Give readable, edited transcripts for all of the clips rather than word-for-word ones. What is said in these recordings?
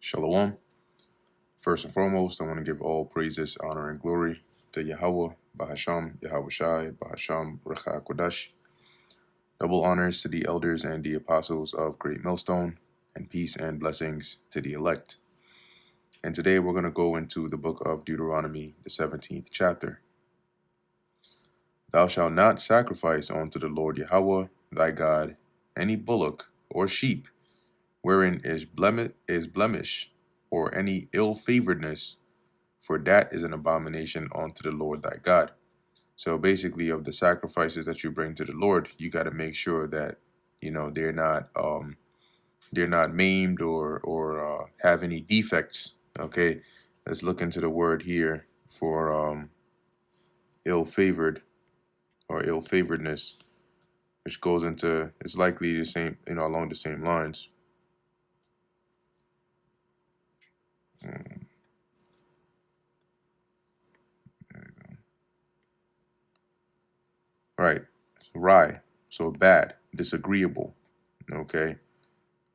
Shalom. First and foremost, I want to give all praises, honor, and glory to Yahweh, Bahasham, Yahweh Shai, Bahasham, Recha Kodash. Double honors to the elders and the apostles of Great Millstone, and peace and blessings to the elect. And today we're going to go into the book of Deuteronomy, the 17th chapter. Thou shalt not sacrifice unto the Lord Yahweh thy God any bullock or sheep, wherein is blemish, or any ill-favoredness, for that is an abomination unto the Lord thy God. So basically, of the sacrifices that you bring to the Lord, you got to make sure that they're not maimed or have any defects. Okay, let's look into the word here for ill-favored or ill-favoredness, which goes into, it's likely the same, along the same lines. Right. Rye. So bad, disagreeable. Okay.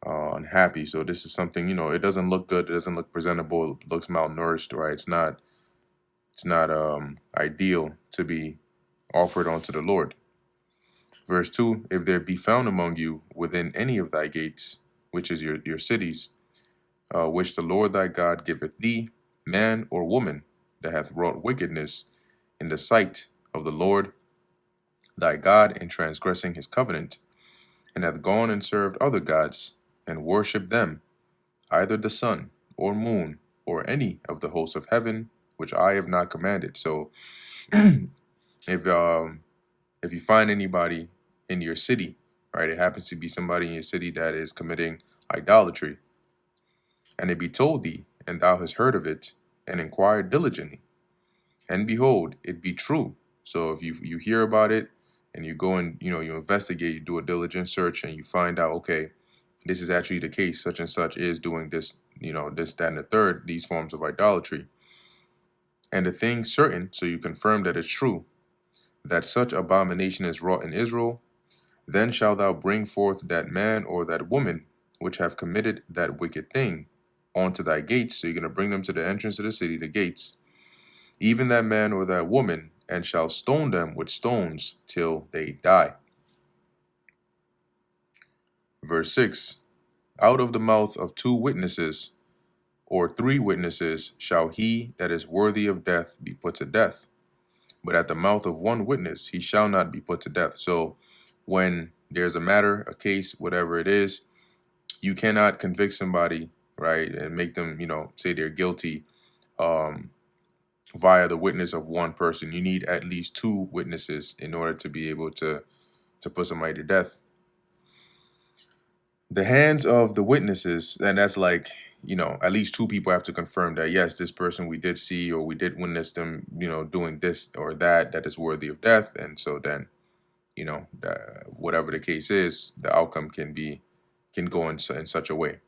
Unhappy. So this is something, it doesn't look good. It doesn't look presentable. It looks malnourished, right? It's not ideal to be offered unto the Lord. Verse 2, if there be found among you within any of thy gates, which is your cities, which the Lord thy God giveth thee, man or woman that hath wrought wickedness in the sight of the Lord thy God in transgressing his covenant, and hath gone and served other gods, and worshipped them, either the sun or moon, or any of the hosts of heaven, which I have not commanded. So if you find anybody in your city, right, it happens to be somebody in your city that is committing idolatry, and it be told thee, and thou hast heard of it, and inquired diligently, and behold, it be true. So if you hear about it, and you go and you investigate, you do a diligent search, and you find out, okay, this is actually the case, such and such is doing this, this, that, and the third, these forms of idolatry. And the thing certain, so you confirm that it's true, that such abomination is wrought in Israel, then shalt thou bring forth that man or that woman which have committed that wicked thing onto thy gates. So you're going to bring them to the entrance of the city, the gates, even that man or that woman, and shall stone them with stones till they die. Verse 6, out of the mouth of two witnesses or three witnesses shall he that is worthy of death be put to death. But at the mouth of one witness he shall not be put to death. So when there's a matter, a case, whatever it is, you cannot convict somebody, right, and make them, say they're guilty via the witness of one person. You need at least two witnesses in order to be able to put somebody to death. The hands of the witnesses, and that's like, at least two people have to confirm that, yes, this person we did see or we did witness them, doing this or that is worthy of death. And so then, whatever the case is, the outcome can go in such a way.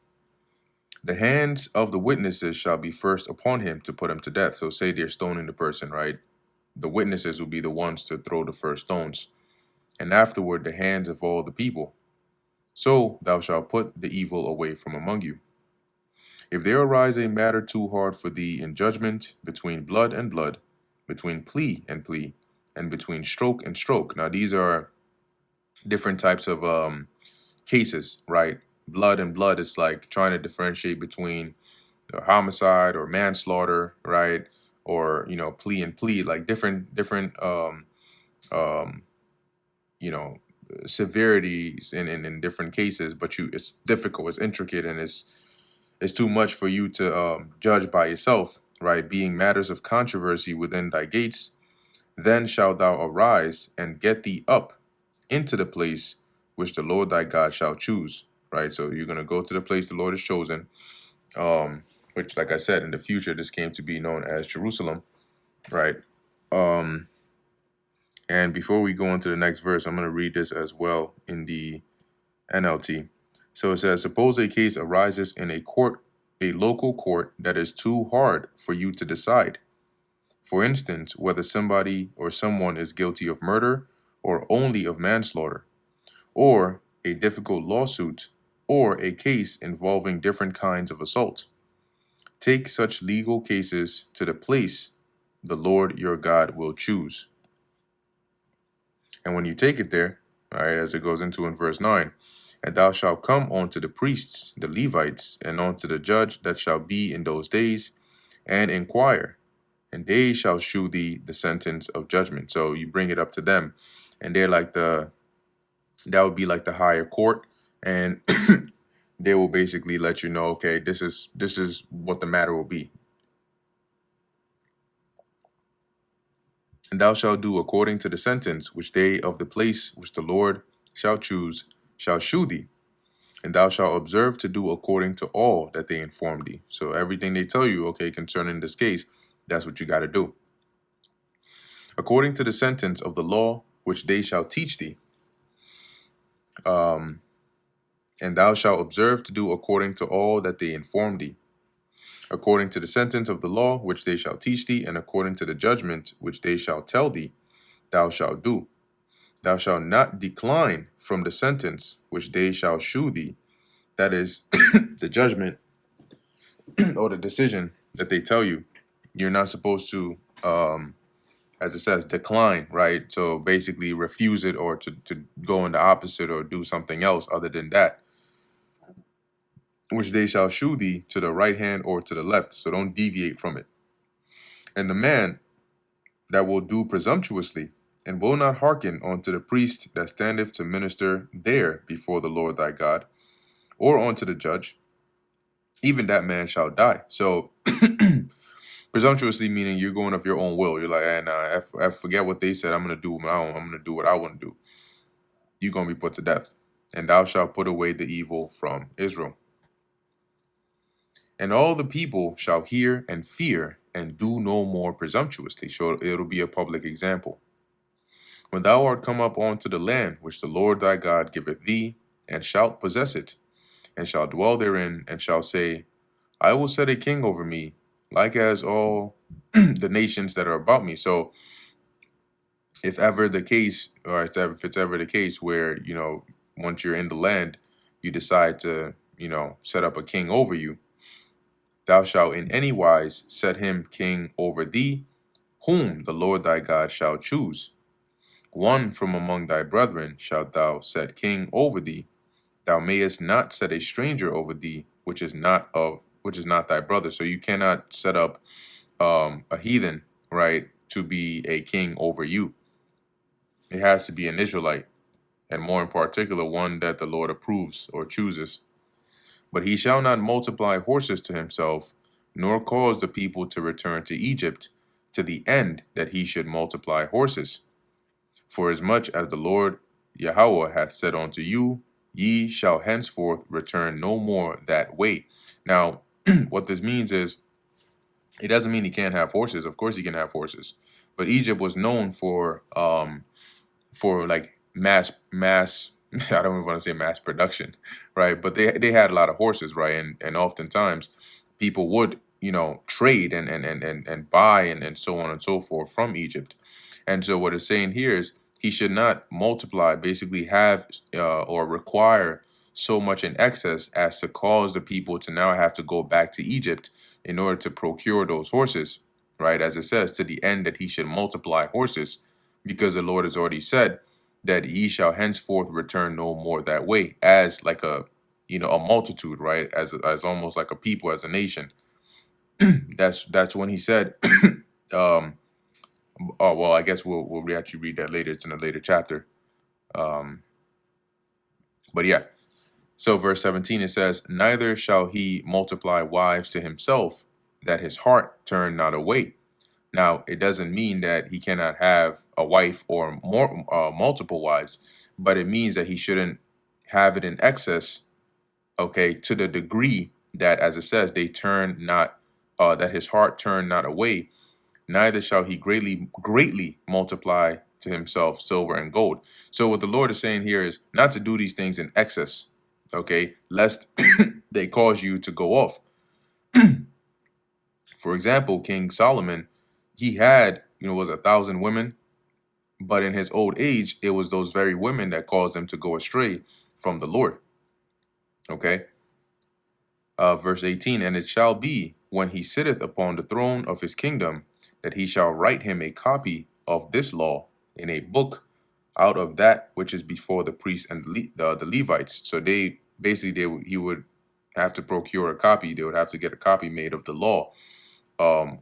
The hands of the witnesses shall be first upon him to put him to death. So say they're stoning the person, right? The witnesses will be the ones to throw the first stones. And afterward, the hands of all the people. So thou shalt put the evil away from among you. If there arise a matter too hard for thee in judgment, between blood and blood, between plea and plea, and between stroke and stroke. Now these are different types of cases, right? Blood and blood is like trying to differentiate between homicide or manslaughter, right? Or plea and plea, like different severities in different cases. But it's difficult, it's intricate, and it's too much for you to judge by yourself, right? Being matters of controversy within thy gates, then shalt thou arise and get thee up into the place which the Lord thy God shall choose, right? So you're going to go to the place the Lord has chosen, which, like I said, in the future, this came to be known as Jerusalem, right? And before we go into the next verse, I'm going to read this as well in the NLT. So it says, suppose a case arises in a local court that is too hard for you to decide. For instance, whether somebody or someone is guilty of murder or only of manslaughter, or a difficult lawsuit, or a case involving different kinds of assault. take such legal cases to the place the Lord your God will choose. And when you take it there, all right, as it goes into in verse 9, and thou shalt come unto the priests, the Levites, and unto the judge that shall be in those days, and inquire, and they shall shew thee the sentence of judgment. So you bring it up to them, and they're like that would be like the higher court, and they will basically let you know, okay, this is what the matter will be. And thou shalt do according to the sentence which they of the place which the Lord shall choose shall shew thee. And thou shalt observe to do according to all that they inform thee. So everything they tell you, okay, concerning this case, that's what you got to do. According to the sentence of the law which they shall teach thee. And thou shalt observe to do according to all that they inform thee. According to the sentence of the law which they shall teach thee, and according to the judgment which they shall tell thee, thou shalt do. Thou shalt not decline from the sentence which they shall shew thee, that is, the judgment or the decision that they tell you. You're not supposed to, as it says, decline, right? So basically refuse it, or to go in the opposite or do something else other than that, which they shall shew thee to the right hand or to the left. So don't deviate from it. And the man that will do presumptuously, and will not hearken unto the priest that standeth to minister there before the Lord thy God, or unto the judge, even that man shall die. So presumptuously meaning you're going of your own will. You're like, and I forget what they said. I'm gonna do my own. I'm gonna do what I want to do. You're gonna be put to death, and thou shalt put away the evil from Israel. And all the people shall hear and fear, and do no more presumptuously. So it'll be a public example. When thou art come up unto the land which the Lord thy God giveth thee, and shalt possess it, and shalt dwell therein, and shall say, I will set a king over me, like as all the nations that are about me. So if ever the case, or if it's ever the case where, once you're in the land, you decide to, set up a king over you, thou shalt in any wise set him king over thee, whom the Lord thy God shall choose. One from among thy brethren shalt thou set king over thee. Thou mayest not set a stranger over thee, which is not thy brother. So you cannot set up a heathen, right, to be a king over you. It has to be an Israelite, and more in particular, one that the Lord approves or chooses. But he shall not multiply horses to himself, nor cause the people to return to Egypt, to the end that he should multiply horses. For as much as the Lord Yahweh hath said unto you, ye shall henceforth return no more that way. Now, what this means is, it doesn't mean he can't have horses. Of course he can have horses. But Egypt was known for like mass I don't even want to say mass production, right? But they had a lot of horses, right? And oftentimes people would, trade and buy and so on and so forth from Egypt. And so what it's saying here is he should not multiply, basically have or require so much in excess as to cause the people to now have to go back to Egypt in order to procure those horses, right? As it says, to the end that he should multiply horses, because the Lord has already said that ye shall henceforth return no more that way, as like a multitude, right? As almost like a people, as a nation. That's when he said, oh well, I guess we'll actually read that later. It's in a later chapter. But yeah. So verse 17, it says, neither shall he multiply wives to himself, that his heart turn not away. Now, it doesn't mean that he cannot have a wife or more multiple wives, but it means that he shouldn't have it in excess, okay, to the degree that, as it says, they turn not, that his heart turn not away. Neither shall he greatly multiply to himself silver and gold. So what the Lord is saying here is not to do these things in excess, okay, lest they cause you to go off. For example, King Solomon, he had, was 1,000 women, but in his old age, it was those very women that caused him to go astray from the Lord. Okay. Verse 18, and it shall be when he sitteth upon the throne of his kingdom, that he shall write him a copy of this law in a book out of that which is before the priests and the Levites. So they basically he would have to procure a copy. They would have to get a copy made of the law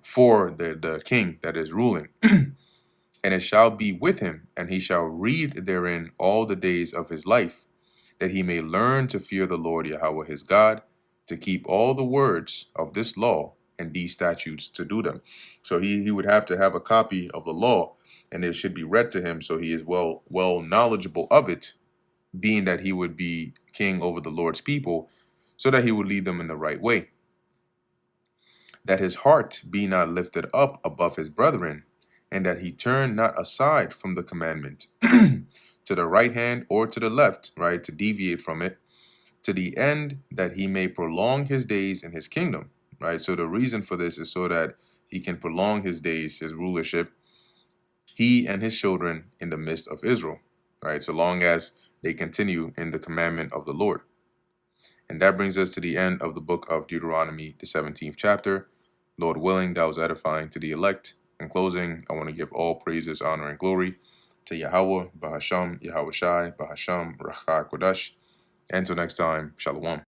for the king that is ruling. And it shall be with him, and he shall read therein all the days of his life, that he may learn to fear the Lord Yahweh his God, to keep all the words of this law and these statutes to do them. So he would have to have a copy of the law, and it should be read to him, so he is well knowledgeable of it, being that he would be king over the Lord's people, so that he would lead them in the right way. That his heart be not lifted up above his brethren, and that he turn not aside from the commandment to the right hand or to the left, right, to deviate from it, to the end that he may prolong his days in his kingdom, right? So the reason for this is so that he can prolong his days, his rulership, he and his children in the midst of Israel, right? So long as they continue in the commandment of the Lord. And that brings us to the end of the book of Deuteronomy, the 17th chapter. Lord willing, that was edifying to the elect. In closing, I want to give all praises, honor, and glory to Yahweh, Bahasham, Yahweh Shai, Bahasham, Racha Kodash. Until next time, Shalom.